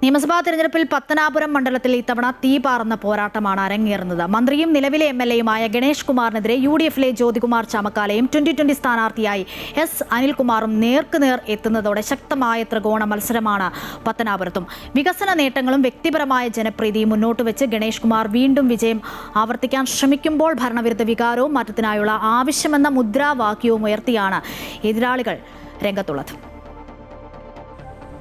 നിയമസഭാ തെരഞ്ഞെടുപ്പിൽ പത്തനാപുരം മണ്ഡലത്തിൽ ഇത്തവണ തീ പാർന്ന പോരാട്ടമാണ് അരങ്ങേറുന്നത്. മന്ത്രിയും നിലവിലെ എംഎൽഎയുമായ ഗണേഷ് കുമാറിനെതിരെ യുഡിഎഫിലെ ജ്യോതികുമാർ ചാമക്കാലയും 2020 സ്ഥാനാർത്ഥിയായി എസ് അനിൽകുമാറും നേർക്കുനേർ എത്തുന്നതോടെ ശക്തമായ ത്രികോണ മത്സരമാണ് പത്തനാപുരത്തും. വികസന നേട്ടങ്ങളും വ്യക്തിപരമായ ജനപ്രീതിയും മുന്നോട്ട് വെച്ച് ഗണേഷ് കുമാർ വീണ്ടും വിജയം ആവർത്തിക്കാൻ ശ്രമിക്കുമ്പോൾ ഭരണവിരുദ്ധ വികാരവും മാറ്റത്തിനായുള്ള ആവശ്യമെന്ന മുദ്രാവാക്യവും ഉയർത്തിയാണ് എതിരാളികൾ രംഗത്തുള്ളത്.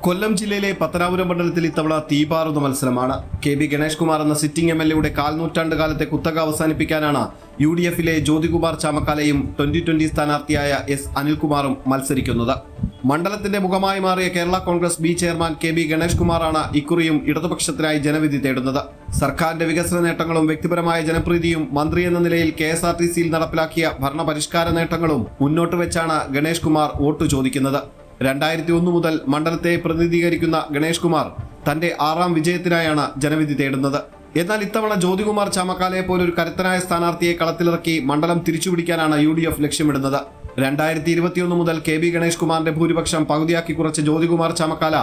കൊല്ലം ജില്ലയിലെ പത്തനാപുരം മണ്ഡലത്തിൽ ഇത്തവണ തീപാറുന്ന മത്സരമാണ്. കെ.ബി. ഗണേഷ് കുമാർ എന്ന സിറ്റിംഗ് എംഎൽഎയുടെ കാൽനൂറ്റാണ്ട് കാലത്തെ കുത്തക അവസാനിപ്പിക്കാനാണ് യുഡിഎഫിലെ ജ്യോതികുമാർ ചാമക്കാലയും 2020 സ്ഥാനാർത്ഥിയായ എസ് അനിൽകുമാറും മത്സരിക്കുന്നത്. മണ്ഡലത്തിന്റെ മുഖമായി മാറിയ Kerala Congress B chairman KB. Ganesh കുമാറാണ് ഇക്കുറിയും ഇടതുപക്ഷത്തിനായി ജനവിധി തേടുന്നത്. സർക്കാരിന്റെ വികസന നേട്ടങ്ങളും വ്യക്തിപരമായ ജനപ്രീതിയും മന്ത്രി എന്ന നിലയിൽ KSRTCയിൽ നടപ്പിലാക്കിയ ഭരണപരിഷ്കാര നേട്ടങ്ങളും മുന്നോട്ട് വെച്ചാണ് ഗണേഷ് കുമാർ വോട്ട് ചോദിക്കുന്നത്. 2001 മുതൽ മണ്ഡലത്തെ പ്രതിനിധീകരിക്കുന്ന ഗണേഷ് കുമാർ തന്റെ 6ാം വിജയത്തിനായാണ് ജനവിധി തേടുന്നത്. എന്നാൽ ഇത്തവണ ജ്യോതികുമാർ ചാമക്കാലയെ പോലൊരു കരുത്തനായ സ്ഥാനാർത്ഥിയെ കളത്തിലിറക്കി മണ്ഡലം തിരിച്ചുപിടിക്കാനാണ് UDF ലക്ഷ്യമിടുന്നത്. 2021 മുതൽ കെ.ബി. ഗണേഷ് കുമാറിന്റെ ഭൂരിപക്ഷം പകുതിയാക്കി കുറച്ച ജ്യോതികുമാർ ചാമക്കാല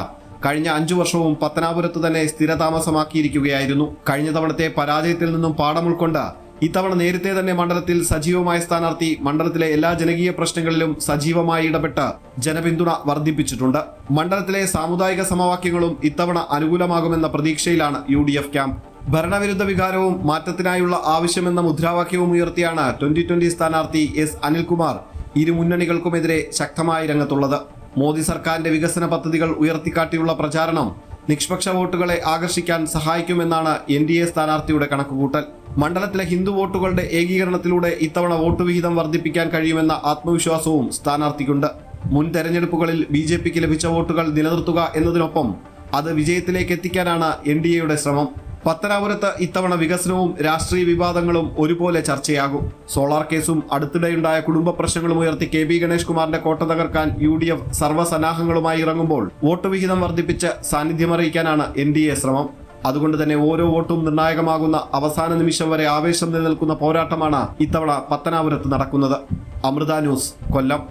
കഴിഞ്ഞ 5 വർഷവും പത്തനാപുരത്ത് തന്നെ സ്ഥിരതാമസമാക്കിയിരിക്കുകയായിരുന്നു. കഴിഞ്ഞ തവണത്തെ പരാജയത്തിൽ നിന്നും പാഠം ഉൾക്കൊണ്ട് ഇത്തവണ നേരത്തെ തന്നെ മണ്ഡലത്തിൽ സജീവമായ സ്ഥാനാർത്ഥി മണ്ഡലത്തിലെ എല്ലാ ജനകീയ പ്രശ്നങ്ങളിലും സജീവമായി ഇടപെട്ട് ജനപിന്തുണ വർദ്ധിപ്പിച്ചിട്ടുണ്ട്. മണ്ഡലത്തിലെ സാമുദായിക സമവാക്യങ്ങളും ഇത്തവണ അനുകൂലമാകുമെന്ന പ്രതീക്ഷയിലാണ് UDF ക്യാമ്പ്. ഭരണവിരുദ്ധ വികാരവും മാറ്റത്തിനായുള്ള ആവശ്യമെന്ന മുദ്രാവാക്യവും ഉയർത്തിയാണ് 2020 സ്ഥാനാർത്ഥി എസ് അനിൽകുമാർ ഇരു മുന്നണികൾക്കുമെതിരെ ശക്തമായി രംഗത്തുള്ളത്. മോദി സർക്കാരിന്റെ വികസന പദ്ധതികൾ ഉയർത്തിക്കാട്ടിയുള്ള പ്രചാരണം നിഷ്പക്ഷ വോട്ടുകളെ ആകർഷിക്കാൻ സഹായിക്കുമെന്നാണ് NDA സ്ഥാനാർത്ഥിയുടെ കണക്കുകൂട്ടൽ. മണ്ഡലത്തിലെ ഹിന്ദു വോട്ടുകളുടെ ഏകീകരണത്തിലൂടെ ഇത്തവണ വോട്ട് വിഹിതം വർദ്ധിപ്പിക്കാൻ കഴിയുമെന്ന ആത്മവിശ്വാസവും സ്ഥാനാർത്ഥിക്കുണ്ട്. മുൻ തെരഞ്ഞെടുപ്പുകളിൽ BJPക്ക് ലഭിച്ച വോട്ടുകൾ നിലനിർത്തുക എന്നതിനൊപ്പം അത് വിജയത്തിലേക്ക് എത്തിക്കാനാണ് NDAയുടെ ശ്രമം. പത്തനാപുരത്ത് ഇത്തവണ വികസനവും രാഷ്ട്രീയ വിവാദങ്ങളും ഒരുപോലെ ചർച്ചയാകും. സോളാർ കേസും അടുത്തിടെയുണ്ടായ കുടുംബ പ്രശ്നങ്ങളും ഉയർത്തി കെ.ബി. ഗണേഷ് കുമാറിന്റെ കോട്ട തകർക്കാൻ UDF സർവ്വസന്നാഹങ്ങളുമായി ഇറങ്ങുമ്പോൾ വോട്ട് വിഹിതം വർദ്ധിപ്പിച്ച് സാന്നിധ്യമറിയിക്കാനാണ് NDA ശ്രമം. അതുകൊണ്ട് തന്നെ ഓരോ വോട്ടും നിർണായകമാകുന്ന അവസാന നിമിഷം വരെ ആവേശം നിലനിൽക്കുന്ന പോരാട്ടമാണ് ഇത്തവണ പത്തനാപുരത്ത് നടക്കുന്നത്. അമൃത ന്യൂസ്, കൊല്ലം.